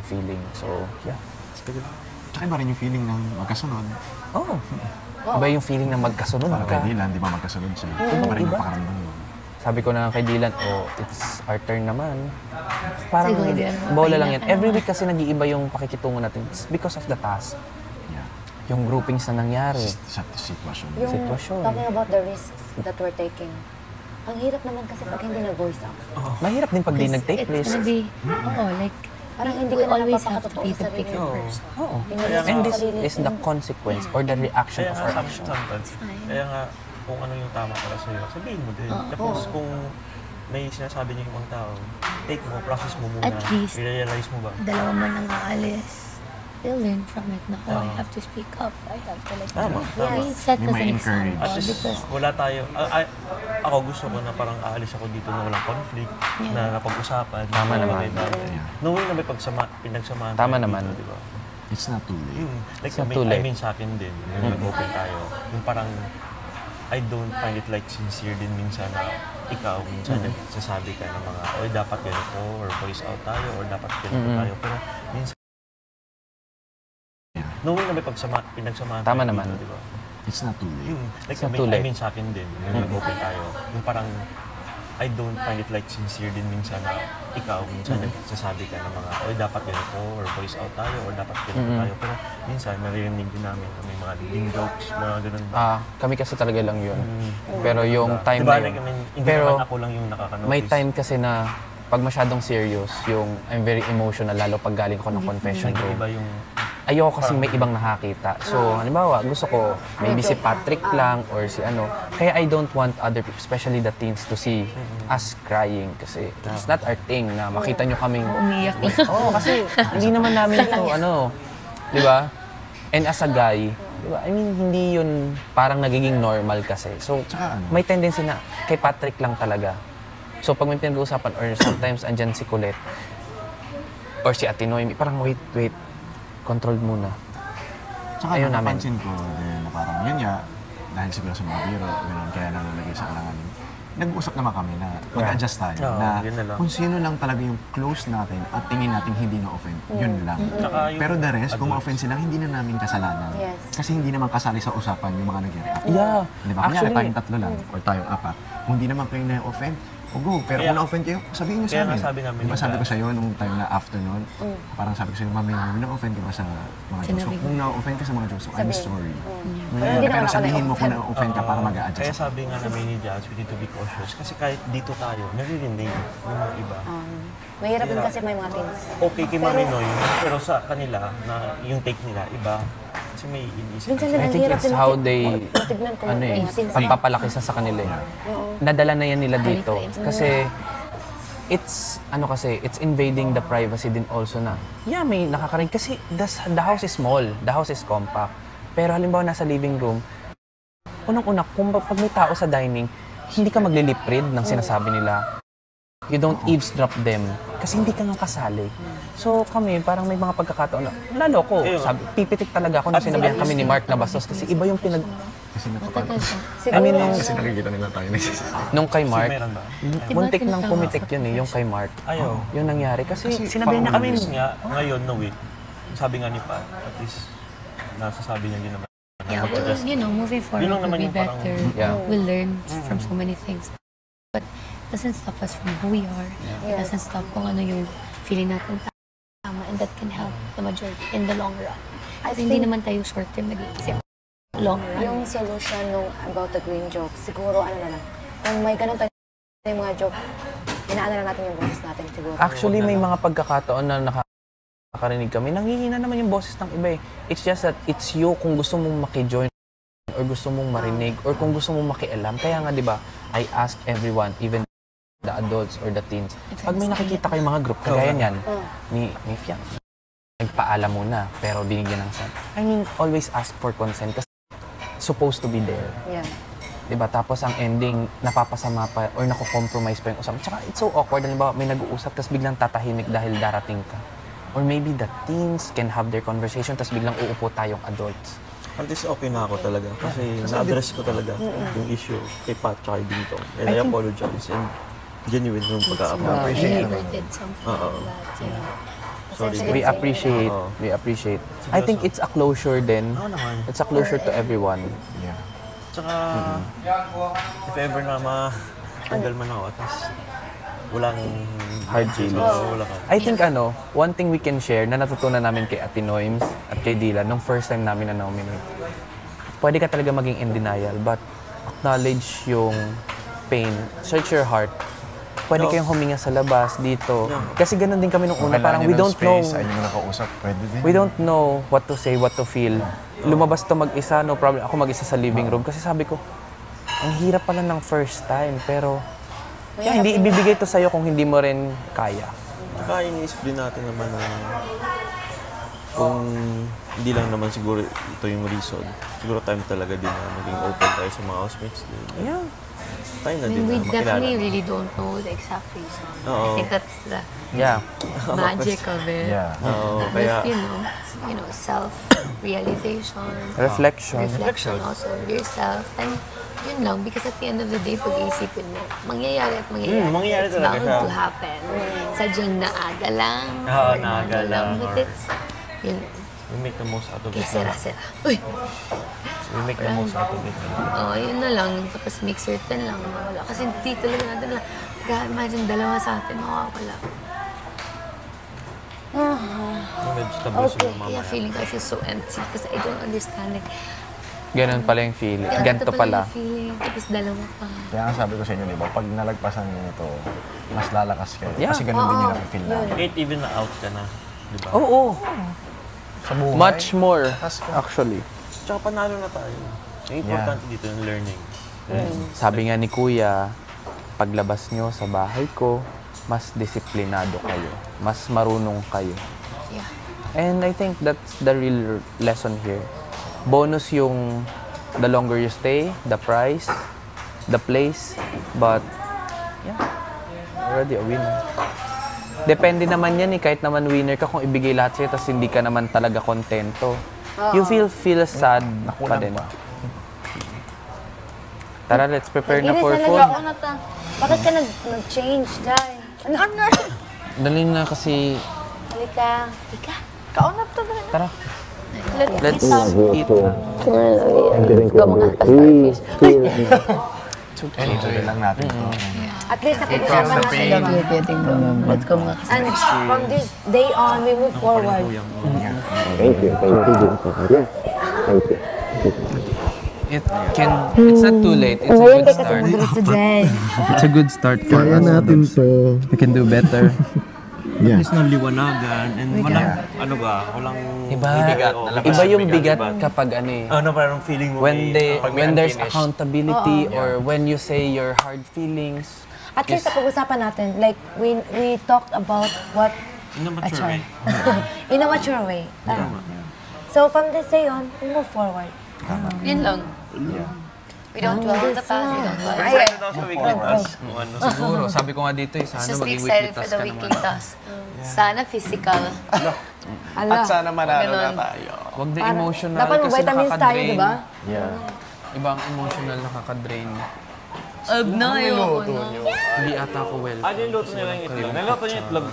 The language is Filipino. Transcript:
feeling. So, yeah. Tsaka iba rin yung feeling ng magkasunod. Oo. Iba yung feeling ng magkasunod Parang ka. kay Dylan, di ba magkasunod siya? Iba rin yung pakaramdam mo. Sabi ko na kay Dylan, it's our turn naman. Parang Siguro, bola lang yan. Every week kasi nag-iiba yung pakikitungo natin. It's because of the task. Yeah. Yung groupings na nangyari. Sa sitwasyon. Yung Sitwasyon. talking about the risks that we're taking. Ang hirap naman kasi pag hindi na-voice out. Mahirap din pag di nag-take It's place. gonna be, like, Parang hindi we ka na always have to napapakatotoo be sa the sarili bigger mo. person. Oo. Pinag- And this sarili is the consequence or the reaction Kaya of nga, our action. sometimes, kaya nga, kung ano yung tama para sa'yo, sabihin mo din. Tapos kung may sinasabi niya yung ibang tao, take mo, process mo muna. At least, I-realize mo ba? dalawa man ang aalis. They'll learn from it na, I have to speak up. I have to like, Tama, tama. set May as an ma-encourage. example. At least, Because wala tayo. Ako gusto ko na parang aalis ako dito na walang conflict, na napag-usapan. Tama na naman. bagay-bagay. Knowing na may pinagsamahan Tama tayo naman. dito, di ba? It's not too late. Like, It's not too late. I mean sa akin din, yung nag-open tayo, yung parang, I don't find it like sincere din minsan na ikaw, minsan nagsasabi ka ng mga, oy, dapat ganito, or voice out tayo, or dapat ganito tayo. Pero minsan, knowing na may pinagsamahan Tama tayo naman. dito, di ba? It's not too late. Like, It's not too late. I mean sa akin din, yung nag-open tayo, yung parang, I don't find it like sincere din minsan na ikaw, minsan nagsasabi ka ng mga, oy, dapat ganito, or voice out tayo, or dapat ganito tayo. Pero minsan, naririnig din namin na may mga leading jokes, mga ganun. Kami kasi talaga lang yun. Pero yung time diba, na like, yun. I mean, hindi Pero naman ako lang yung nakakanotice. may time kasi na pag masyadong serious, yung I'm very emotional, lalo pag galing ko ng confession room. Iba yung, Ayoko kasi may ibang nakakita. So, halimbawa, gusto ko, maybe si Patrick lang or si ano. Kaya I don't want other people, especially the teens, to see us crying. Kasi it's not our thing na makita nyo kaming... umiyak lang. Oo, kasi hindi naman namin ito, di ba? And as a guy, di ba? I mean, hindi yun parang nagiging normal kasi. So, Tsaka ano? may tendency na kay Patrick lang talaga. So, pag may pinag-uusapan or sometimes andyan si Colette or si Ate Noemi, parang wait, controlled muna. Tsaka Ayun namin. napansin ko din na parang yun nga, dahil siguro sa mga biro, ganun, kaya nalalagay sa alanganin. Nag-uusap naman kami na mag-adjust tayo. Oo, na yun na lang. kung sino lang talaga yung close natin at tingin natin hindi na-offend, yun lang. Tsaka yung Pero the rest, kung adults. ma-offend sila, hindi na namin kasalanan. Yes. Kasi hindi naman kasali sa usapan yung mga nag-react. Yeah. Di ba? Kanya tayong tatlo lang or tayong apat. Kung hindi naman kayo na-offend, o go. Pero Kaya- kung na-offend kayo, sabihin niyo sa kaya nga amin. sabi namin Di ba nila- sabi ko sa'yo nung time na afternoon, parang sabi ko sa'yo, Mami, na-offend ka ba sa mga jokes? So, Sinabi ko. kung na-offend ka sa mga jokes, so I'm sorry. Hindi Pero naman ako sabihin mo kung na-offend. na-offend ka para Kaya mag-a-adjust. sabi nga namin ni Jazz, we need to be cautious. Kasi kahit dito tayo, naririnig ng mga iba. Mahirap din kasi may mga teens. Okay kay Mami Noy, pero sa kanila, na yung take nila, iba. Kasi may inisip. Minsan I din ang think hirap it's din how they, matignan kung ano may eh, mga teens. pagpapalaki sa kanila eh. Nadala na yan nila dito. Kasi, it's invading the privacy din also na, yeah, may nakakarinig. Kasi the house is small, the house is compact. Pero halimbawa nasa living room, unang-una, kung pag may tao sa dining, hindi ka maglilip read ng sinasabi nila. You don't eavesdrop them. Kasi hindi ka nga kasali. So kami, parang may mga pagkakataon na, lalo ko, pipitik talaga ako nung sinabihan kami ni Mark na bastos kasi iba yung Kasi napapagod. I mean, Kasi nakikita nila tayo nung kay Mark, Meron ba? muntik nang pumitik yun eh, yung kay Mark. Ayaw. Yung nangyari. Kasi Sinabi niya kami paulit. nga, ngayon na week, sabi nga ni Pat, at least, nasasabi niya din naman. Yeah, well, moving forward, Yun lang we'll naman be yung parang- better. Yeah. We'll learn from so many things. But it doesn't stop us from who we are. It doesn't stop kung ano yung feeling natin tama, and that can help the majority in the long run. Kasi hindi naman tayo short term nag-iisip. Long run. Yung solution nung about the green joke, siguro ano na lang, kung may ganun tayo yung mga joke, inaano na natin yung boses natin siguro. Actually, may mga pagkakataon na nakakarinig kami. Nangihina naman yung boses ng iba eh. It's just that it's you kung gusto mong maki-join or gusto mong marinig or kung gusto mong makialam. Kaya nga, di ba, I ask everyone, even the adults or the teens, pag may nakikita kayong mga group, kagaya niyan, ni Fiang, nagpaalam muna, pero binigyan ng sen. I mean, always ask for consent kasi supposed to be there. Yeah. Diba? Tapos ang ending, napapasama pa or nako-compromise pa yung usapan. Tsaka it's so awkward. Halimbawa, may nag-uusap tapos biglang tatahimik dahil darating ka. Or maybe the teens can have their conversation tapos biglang uupo tayong adults. At least okay na ako talaga. Kasi na-address ko talaga yung issue kay Pat tsaka kay Dingtong. And I apologize. And genuine yung pagka-apologize. We never did something like that. Essentially, We it's- appreciate. Oo. We appreciate. I think it's a closure din. Oo naman. It's a closure to everyone. Yeah. Tsaka, if ever na tanggal man ako, at least walang Hard feelings. Oo, wala ka. I think one thing we can share na natutunan namin kay Ate Noims at kay Dylan nung first time namin na nominate. Pwede ka talaga maging in denial, but acknowledge yung pain. Search your heart. Pwede kayong huminga sa labas, dito. Kasi ganun din kami nung una. Parang we don't know. Ayun yung nakausap, pwede din. We don't know what to say, what to feel. Lumabas to mag-isa, no problem. Ako mag-isa sa living room. Kasi sabi ko, ang hirap pala ng first time. Pero, hindi ibibigay to sa'yo kung hindi mo rin kaya. Tsaka iniisip din natin naman na kung hindi lang naman siguro ito yung reason, siguro time talaga din na maging open tayo sa mga housemates din. Yeah. Tayo na I din mean, we na makilala. definitely really don't know the exact reason. I Oo. think that's the Yeah. magic of it. Yeah. Oo, But, kaya self-realization, Reflection. reflection also of yourself, and yun lang, because at the end of the day, pag-iisipin mo, mangyayari at mangyayari. mangyayari It's talaga bound siya. to happen. Sadyang naaga lang, Oo, or naaga lang, but or- it's, yun, we make the most out of kaya it. sira-sira. Uy! We make the most out of it. Yun na lang, tapos make certain lang na wala. Kasi hindi talaga natin na, imagine dalawa sa atin, makakawala. Medyo tabi sila Kaya mamaya. feeling ko I feel so empty kasi I don't understand it. Ganun pala yung feeling. Ganito Ganto pala. yung feeling, tapos dalawa pa. Kaya nga sabi ko sa inyo, di ba, pag nalagpasan niyo ito, mas lalakas kayo. Yeah. Kasi ganun din yung nafe-feel namin. Kahit even na out ka na, di ba? Oo. Sa buhay. Much more, actually. Tsaka panalo na tayo. Yung importante dito yung learning. Sabi nga ni Kuya, paglabas nyo sa bahay ko, mas disiplinado kayo. Mas marunong kayo. Yeah. And I think that's the real lesson here. Bonus yung the longer you stay, the price, the place, but yeah, already a winner. Depende naman yan kahit naman winner ka kung ibigay lahat sa'yo tapos hindi ka naman talaga kontento. You feel sad pa din. Tara, let's prepare na for food. Bakit ka nag-change, Jai? Ano? Dali na kasi, Halika. Kaunap to ba? tara, Let's let's eat na. Enjoy lang natin ito. At least napag-usapan natin, diba? Let's go mga And from this day on, we move forward. It's not too late. It's a good start. It's a good start for us. natin to. We can do better. Yeah. It's not liwanagan and walang, walang Iba, bigat. iba yung bigat kapag Parang feeling mo when there's accountability or when you say your hard feelings. At least napag-usapan natin, like, we talked about what in a mature way. in a mature way. So from this day on, we move forward. Yun lang. We don't dwell on the past, we don't dwell on the Excited ako sa weekly task. Kung ano. Siguro, sabi ko nga dito sana Just be maging excited weekly for task the ka weekly naman. task. Sana physical. At sana manalo na Ganun. tayo. Huwag na emotional Dapat kasi vitamins tayo, nakaka-drain. di ba? Yeah. Ibang emotional nakaka-drain. Ag na, ayoko na. Hindi ata ako well. Ano yung luto nila yung itlog? Naloto niya itlog